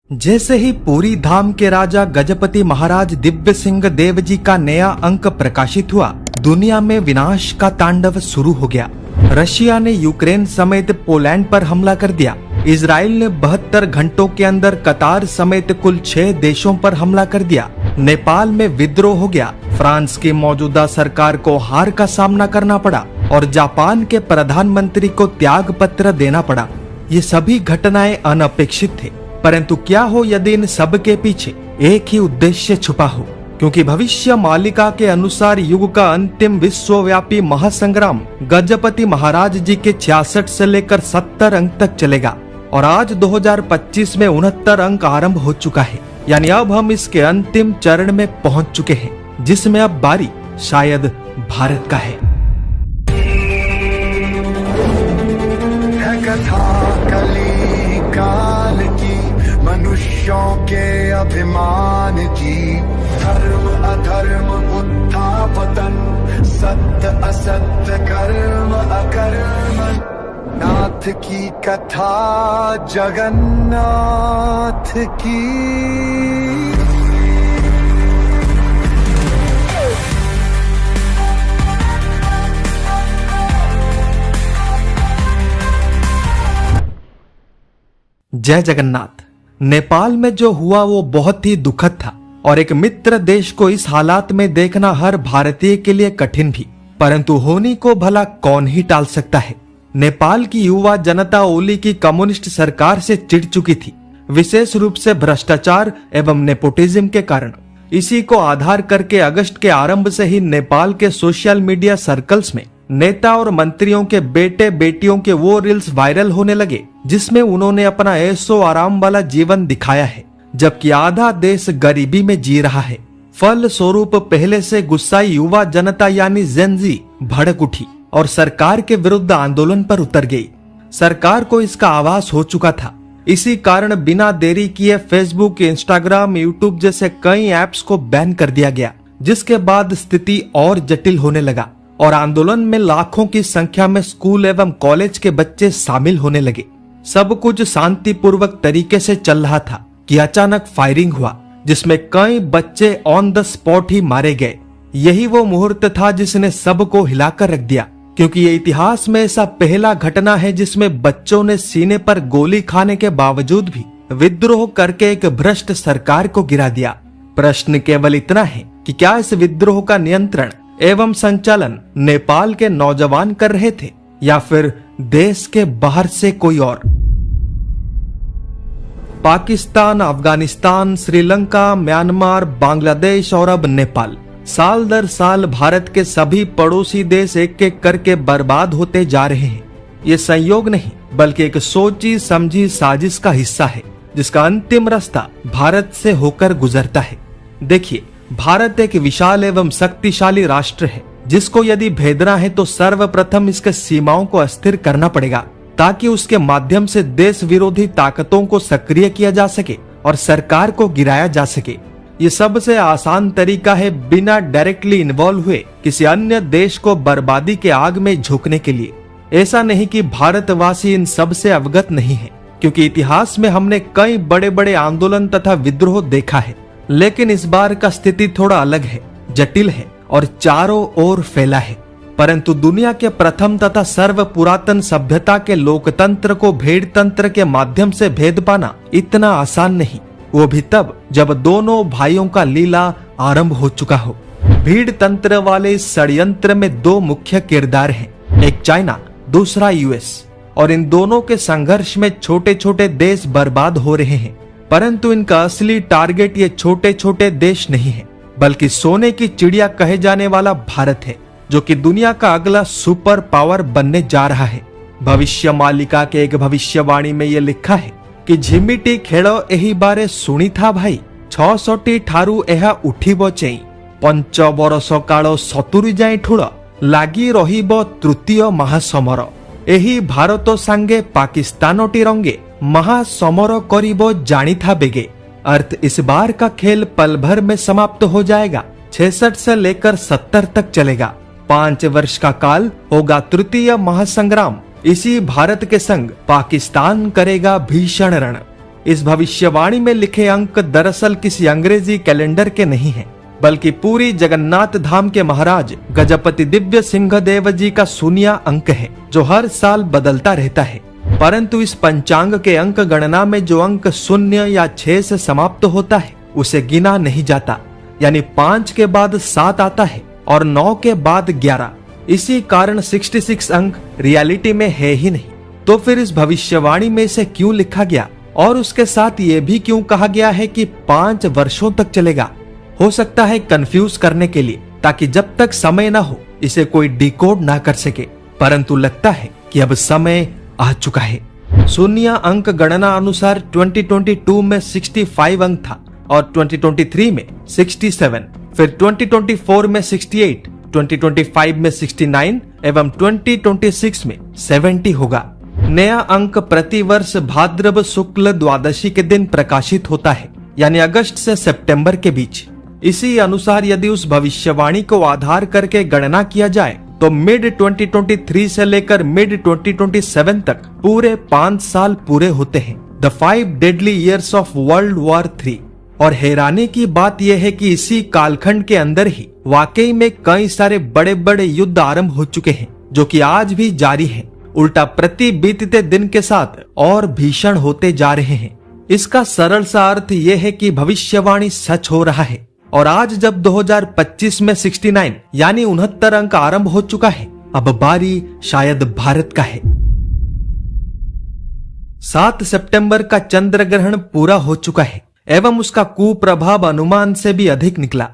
जैसे ही पूरी धाम के राजा गजपति महाराज दिव्य सिंह देव जी का नया अंक प्रकाशित हुआ, दुनिया में विनाश का तांडव शुरू हो गया। रशिया ने यूक्रेन समेत पोलैंड पर हमला कर दिया। इजराइल ने 72 घंटों के अंदर कतार समेत कुल 6 देशों पर हमला कर दिया। नेपाल में विद्रोह हो गया। फ्रांस की मौजूदा सरकार को हार का सामना करना पड़ा और जापान के प्रधानमंत्री को त्याग पत्र देना पड़ा। ये सभी घटनाएं अनपेक्षित थे, परंतु क्या हो यदि इन सब के पीछे एक ही उद्देश्य छुपा हो, क्योंकि भविष्य मालिका के अनुसार युग का अंतिम विश्वव्यापी महासंग्राम गजपति महाराज जी के 66 से लेकर 70 अंक तक चलेगा और आज 2025 में 69 अंक आरंभ हो चुका है। यानी अब हम इसके अंतिम चरण में पहुंच चुके हैं, जिसमें अब बारी शायद भारत का है। काल की मनुष्यों के अभिमान की, धर्म अधर्म उत्थापतन, सत्य असत्य कर्म अकर्म, नाथ की कथा जगन्नाथ की। जय जगन्नाथ। नेपाल में जो हुआ वो बहुत ही दुखद था और एक मित्र देश को इस हालात में देखना हर भारतीय के लिए कठिन भी, परंतु होनी को भला कौन ही टाल सकता है। नेपाल की युवा जनता ओली की कम्युनिस्ट सरकार से चिढ़ चुकी थी, विशेष रूप से भ्रष्टाचार एवं नेपोटिज्म के कारण। इसी को आधार करके अगस्त के आरंभ से ही नेपाल के सोशल मीडिया सर्कल्स में नेता और मंत्रियों के बेटे बेटियों के वो रील्स वायरल होने लगे जिसमें उन्होंने अपना ऐशो आराम वाला जीवन दिखाया है, जबकि आधा देश गरीबी में जी रहा है। फल स्वरूप पहले से गुस्साई युवा जनता यानी जेनजी भड़क उठी और सरकार के विरुद्ध आंदोलन पर उतर गई। सरकार को इसका आभास हो चुका था। इसी कारण बिना देरी किए फेसबुक, इंस्टाग्राम, यूट्यूब जैसे कई ऐप्स को बैन कर दिया गया, जिसके बाद स्थिति और जटिल होने लगा और आंदोलन में लाखों की संख्या में स्कूल एवं कॉलेज के बच्चे शामिल होने लगे। सब कुछ शांतिपूर्वक तरीके से चल रहा था कि अचानक फायरिंग हुआ, जिसमें कई बच्चे ऑन द स्पॉट ही मारे गए। यही वो मुहूर्त था जिसने सबको हिलाकर रख दिया, क्योंकि ये इतिहास में ऐसा पहला घटना है जिसमें बच्चों ने सीने पर गोली खाने के बावजूद भी विद्रोह करके एक भ्रष्ट सरकार को गिरा दिया। प्रश्न केवल इतना है कि क्या इस विद्रोह का नियंत्रण एवं संचालन नेपाल के नौजवान कर रहे थे या फिर देश के बाहर से कोई और। पाकिस्तान, अफगानिस्तान, श्रीलंका, म्यांमार, बांग्लादेश और अब नेपाल, साल दर साल भारत के सभी पड़ोसी देश एक एक करके बर्बाद होते जा रहे हैं। ये संयोग नहीं बल्कि एक सोची समझी साजिश का हिस्सा है, जिसका अंतिम रास्ता भारत से होकर गुजरता है। देखिए, भारत एक विशाल एवं शक्तिशाली राष्ट्र है, जिसको यदि भेदना है तो सर्वप्रथम इसके सीमाओं को अस्थिर करना पड़ेगा, ताकि उसके माध्यम से देश विरोधी ताकतों को सक्रिय किया जा सके और सरकार को गिराया जा सके। ये सबसे आसान तरीका है बिना डायरेक्टली इन्वॉल्व हुए किसी अन्य देश को बर्बादी के आग में झोंकने के लिए। ऐसा नहीं कि भारतवासी इन सब से अवगत नहीं है, क्योंकि इतिहास में हमने कई बड़े बड़े आंदोलन तथा विद्रोह देखा है, लेकिन इस बार का स्थिति थोड़ा अलग है, जटिल है और चारों ओर फैला है। परंतु दुनिया के प्रथम तथा सर्व पुरातन सभ्यता के लोकतंत्र को भेड़ तंत्र के माध्यम से भेद पाना इतना आसान नहीं, वो भी तब जब दोनों भाइयों का लीला आरंभ हो चुका हो। भीड़ तंत्र वाले इस षड्यंत्र में 2 मुख्य किरदार हैं, एक चाइना, दूसरा यूएस, और इन दोनों के संघर्ष में छोटे छोटे देश बर्बाद हो रहे हैं। परंतु इनका असली टारगेट ये छोटे छोटे देश नहीं है, बल्कि सोने की चिड़िया कहे जाने वाला भारत है, जो कि दुनिया का अगला सुपर पावर बनने जा रहा है। भविष्य मालिका के एक भविष्यवाणी में ये लिखा है कि झिमिटी खेल एही बारे सुनी था भाई, 600 ठारू एहा उठिब चेई, 5 बरस काल 70 जाए ठूल, लागी रहिब तृतीय महासमर, एही भारत सांगे पाकिस्तानटी रंगे, महासमर करिबो जानी था बेगे। अर्थ, इस बार का खेल पल भर में समाप्त हो जाएगा। 66 से लेकर 70 तक चलेगा। 5 वर्ष का काल होगा तृतीय महासंग्राम। इसी भारत के संग पाकिस्तान करेगा भीषण रण। इस भविष्यवाणी में लिखे अंक दरअसल किसी अंग्रेजी कैलेंडर के नहीं हैं, बल्कि पूरी जगन्नाथ धाम के महाराज गजपति दिव्य सिंहदेव जी का शून्य अंक है, जो हर साल बदलता रहता है। परंतु इस पंचांग के अंक गणना में जो अंक 0 या 6 से समाप्त होता है उसे गिना नहीं जाता, यानी 5 के बाद 7 आता है और 9 के बाद 11। इसी कारण 66 अंक रियलिटी में है ही नहीं। तो फिर इस भविष्यवाणी में इसे क्यों लिखा गया और उसके साथ ये भी क्यों कहा गया है कि 5 वर्षों तक चलेगा? हो सकता है कंफ्यूज करने के लिए, ताकि जब तक समय ना हो इसे कोई डिकोड ना कर सके। परंतु लगता है कि अब समय आ चुका है। शून्य अंक गणना अनुसार 2022 में 65 अंक था और 2023 में 67, फिर 2024 में 68, 2025 में 69 एवं 2026 में 70 होगा। नया अंक प्रति वर्ष भाद्रव शुक्ल द्वादशी के दिन प्रकाशित होता है, यानी अगस्त से सितंबर के बीच। इसी अनुसार यदि उस भविष्यवाणी को आधार करके गणना किया जाए तो मिड 2023 से लेकर मिड 2027 तक पूरे 5 साल पूरे होते हैं, the 5 deadly years of world war 3। और हैरानी की बात यह है कि इसी कालखंड के अंदर ही वाकई में कई सारे बड़े बड़े युद्ध आरंभ हो चुके हैं, जो कि आज भी जारी हैं। उल्टा प्रति बीतते दिन के साथ और भीषण होते जा रहे हैं। इसका सरल सा अर्थ यह है कि भविष्यवाणी सच हो रहा है। और आज जब 2025 में 69 यानी 69 अंक आरंभ हो चुका है, अब बारी शायद भारत का है। 7 सितंबर का चंद्र ग्रहण पूरा हो चुका है एवं उसका कुप्रभाव अनुमान से भी अधिक निकला।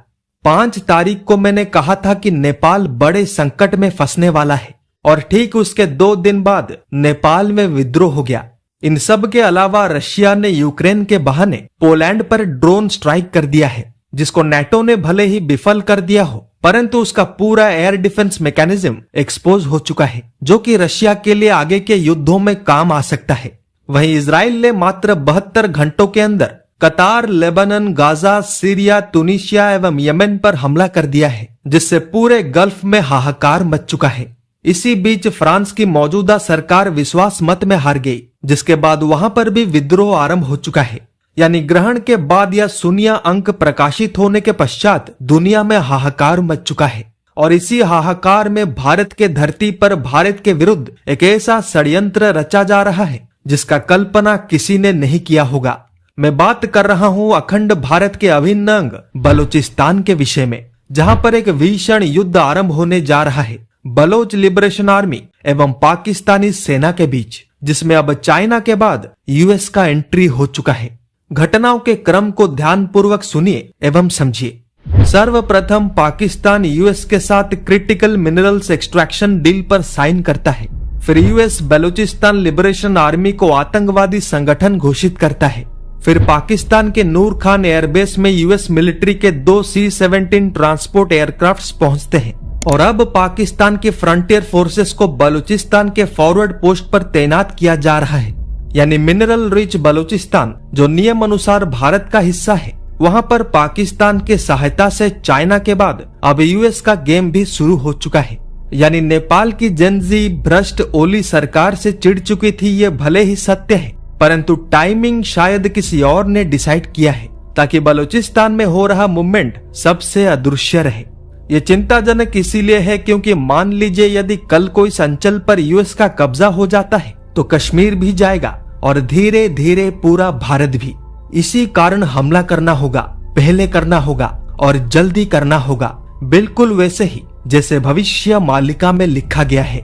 5 तारीख को मैंने कहा था कि नेपाल बड़े संकट में फंसने वाला है और ठीक उसके 2 दिन बाद नेपाल में विद्रोह हो गया। इन सब के अलावा रशिया ने यूक्रेन के बहाने पोलैंड पर ड्रोन स्ट्राइक कर दिया है, जिसको नेटो ने भले ही विफल कर दिया हो, परंतु उसका पूरा एयर डिफेंस मैकेनिज्म एक्सपोज हो चुका है, जो कि रशिया के लिए आगे के युद्धों में काम आ सकता है। वहीं इजराइल ने मात्र 72 घंटों के अंदर कतार, लेबनान, गाजा, सीरिया, तुनिशिया एवं यमन पर हमला कर दिया है, जिससे पूरे गल्फ में हाहाकार मच चुका है। इसी बीच फ्रांस की मौजूदा सरकार विश्वास मत में हार गई, जिसके बाद वहां पर भी विद्रोह आरंभ हो चुका है। यानी ग्रहण के बाद या शून्य अंक प्रकाशित होने के पश्चात दुनिया में हाहाकार मच चुका है। और इसी हाहाकार में भारत के धरती पर भारत के विरुद्ध एक ऐसा षड्यंत्र रचा जा रहा है जिसका कल्पना किसी ने नहीं किया होगा। मैं बात कर रहा हूं अखंड भारत के अभिन्न अंग बलूचिस्तान के विषय में, जहां पर एक भीषण युद्ध आरंभ होने जा रहा है बलोच लिबरेशन आर्मी एवं पाकिस्तानी सेना के बीच, जिसमें अब चाइना के बाद यूएस का एंट्री हो चुका है। घटनाओं के क्रम को ध्यानपूर्वक सुनिए एवं समझिए। सर्वप्रथम पाकिस्तान यूएस के साथ क्रिटिकल मिनरल्स एक्सट्रैक्शन डील पर साइन करता है। फिर यूएस बलूचिस्तान लिबरेशन आर्मी को आतंकवादी संगठन घोषित करता है। फिर पाकिस्तान के नूर खान एयरबेस में यूएस मिलिट्री के 2 C-17 ट्रांसपोर्ट एयरक्राफ्ट्स पहुंचते हैं। और अब पाकिस्तान के फ्रंटियर फोर्सेस को बलूचिस्तान के फॉरवर्ड पोस्ट पर तैनात किया जा रहा है। यानी मिनरल रिच बलूचिस्तान, जो नियम अनुसार भारत का हिस्सा है, वहां पर पाकिस्तान के सहायता से चाइना के बाद अब यूएस का गेम भी शुरू हो चुका है। यानी नेपाल की जनजी भ्रष्ट ओली सरकार से चिढ़ चुकी थी, ये भले ही सत्य है, परंतु टाइमिंग शायद किसी और ने डिसाइड किया है ताकि बलूचिस्तान में हो रहा मूवमेंट सबसे अदृश्य रहे। ये चिंताजनक इसीलिए है क्योंकि मान लीजिए यदि कल कोई संचल पर यूएस का कब्जा हो जाता है तो कश्मीर भी जाएगा और धीरे धीरे पूरा भारत भी। इसी कारण हमला करना होगा, पहले करना होगा और जल्दी करना होगा, बिल्कुल वैसे ही जैसे भविष्य मालिका में लिखा गया है।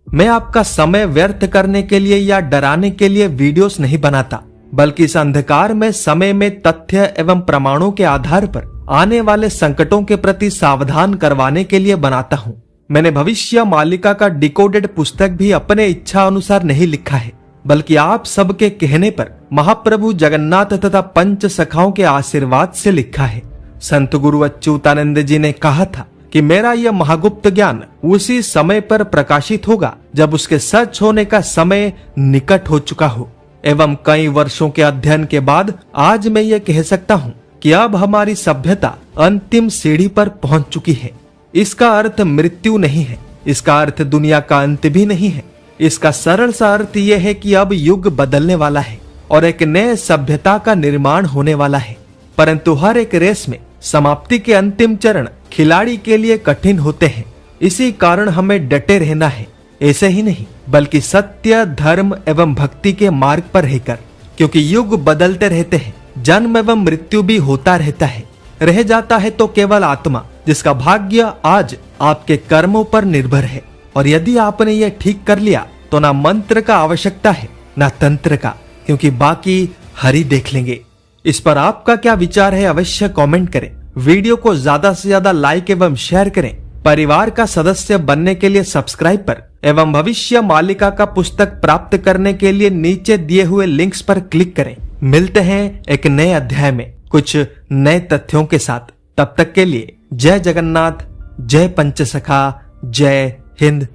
मैं आपका समय व्यर्थ करने के लिए या डराने के लिए वीडियोस नहीं बनाता, बल्कि इस अंधकार में समय में तथ्य एवं प्रमाणों के आधार पर आने वाले संकटों के प्रति सावधान करवाने के लिए बनाता हूँ। मैंने भविष्य मालिका का डिकोडेड पुस्तक भी अपने इच्छा अनुसार नहीं लिखा है, बल्कि आप सबके कहने पर महाप्रभु जगन्नाथ तथा पंच सखाओं के आशीर्वाद से लिखा है। संत गुरु अच्युतानंद जी ने कहा था कि मेरा यह महागुप्त ज्ञान उसी समय पर प्रकाशित होगा जब उसके सच होने का समय निकट हो चुका हो। एवं कई वर्षों के अध्ययन के बाद आज मैं ये कह सकता हूँ कि अब हमारी सभ्यता अंतिम सीढ़ी पर पहुंच चुकी है। इसका अर्थ मृत्यु नहीं है, इसका अर्थ दुनिया का अंत भी नहीं है, इसका सरल सा अर्थ यह है कि अब युग बदलने वाला है और एक नए सभ्यता का निर्माण होने वाला है। परंतु हर एक रेस में समाप्ति के अंतिम चरण खिलाड़ी के लिए कठिन होते हैं। इसी कारण हमें डटे रहना है। ऐसे ही नहीं बल्कि सत्य, धर्म एवं भक्ति के मार्ग पर रहकर, क्योंकि युग बदलते रहते हैं, जन्म एवं मृत्यु भी होता रहता है। रह जाता है तो केवल आत्मा, जिसका भाग्य आज आपके कर्मों पर निर्भर है। और यदि आपने ये ठीक कर लिया तो ना मंत्र का आवश्यकता है ना तंत्र का, क्योंकि बाकी हरि देख लेंगे। इस पर आपका क्या विचार है अवश्य कमेंट करें। वीडियो को ज्यादा से ज्यादा लाइक एवं शेयर करें। परिवार का सदस्य बनने के लिए सब्सक्राइब पर एवं भविष्य मालिका का पुस्तक प्राप्त करने के लिए नीचे दिए हुए लिंक्स पर क्लिक करें। मिलते हैं एक नए अध्याय में कुछ नए तथ्यों के साथ। तब तक के लिए जय जगन्नाथ, जय पंचसखा, जय हिंद।